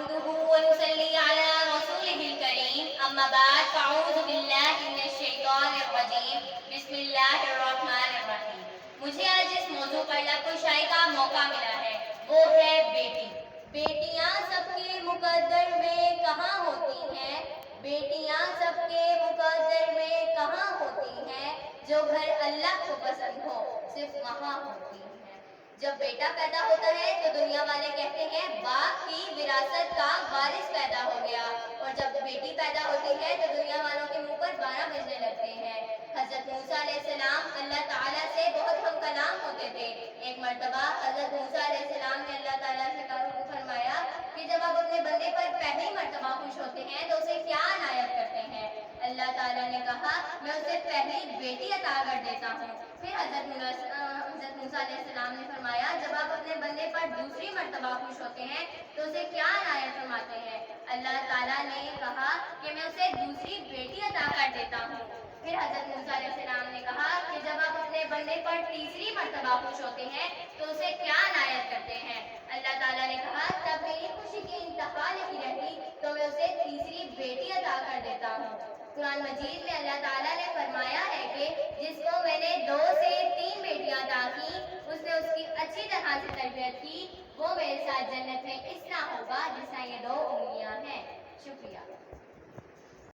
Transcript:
نحمده ونصلي على رسوله الكريم اما بعد فاعوذ باللہ من الشیطان الرجیم بسم اللہ الرحمن الرحیم. مجھے آج اس موضوع پر لب کشائی کا موقع ملا ہے، وہ ہے بیٹی. بیٹیاں سب کے مقدر میں کہاں ہوتی ہیں، بیٹیاں سب کے مقدر میں کہاں ہوتی ہیں، جو گھر اللہ کو پسند ہو صرف وہاں ہوتی ہیں. جب بیٹا پیدا ہوتا ہے تو دنیا والے کہتے ہیں باپ کی وراثت کا وارث پیدا ہو گیا، اور جب بیٹی پیدا ہوتی ہے تو دنیا والوں کے منہ پر 12 بجنے لگتے ہیں. حضرت موسیٰ علیہ السلام اللہ تعالیٰ سے بہت ہم کلام ہوتے تھے. ایک مرتبہ حضرت موسیٰ علیہ السلام نے اللہ تعالیٰ سے فرمایا کہ جب آپ اپنے بندے پر پہلی مرتبہ خوش ہوتے ہیں تو اسے کیا عنایت کرتے ہیں؟ اللہ تعالیٰ نے کہا میں اسے پہلی بیٹی عطا کر دیتا ہوں. پھر حضرت موسیٰ علیہ السلام نے فرمایا جب آپ اپنے بندے پر دوسری مرتبہ خوش ہوتے ہیں تو اسے کیا عنایت فرماتے ہیں؟ اللہ تعالیٰ نے کہا کہ میں اسے دوسری بیٹی عطا کر دیتا ہوں. پھر حضرت موسیٰ علیہ السلام نے کہا کہ جب آپ اپنے بندے پر تیسری مرتبہ خوش ہوتے ہیں تو اسے کیا عنایت کرتے ہیں؟ اللہ تعالیٰ نے کہا تب میری خوشی کی انتہا نہیں رہتی تو میں اسے تیسری بیٹی عطا کر دیتا ہوں. قرآن مجید میں اللہ تعالیٰ نے فرمایا ہے کہ جس کو میں نے 2 سے 3 بیٹیاں عطا کی، اس نے اس کی اچھی طرح سے تربیت کی، وہ میرے ساتھ جنت میں اس طرح ہوگا جس طرح یہ 2 انگلیاں ہیں. شکریہ.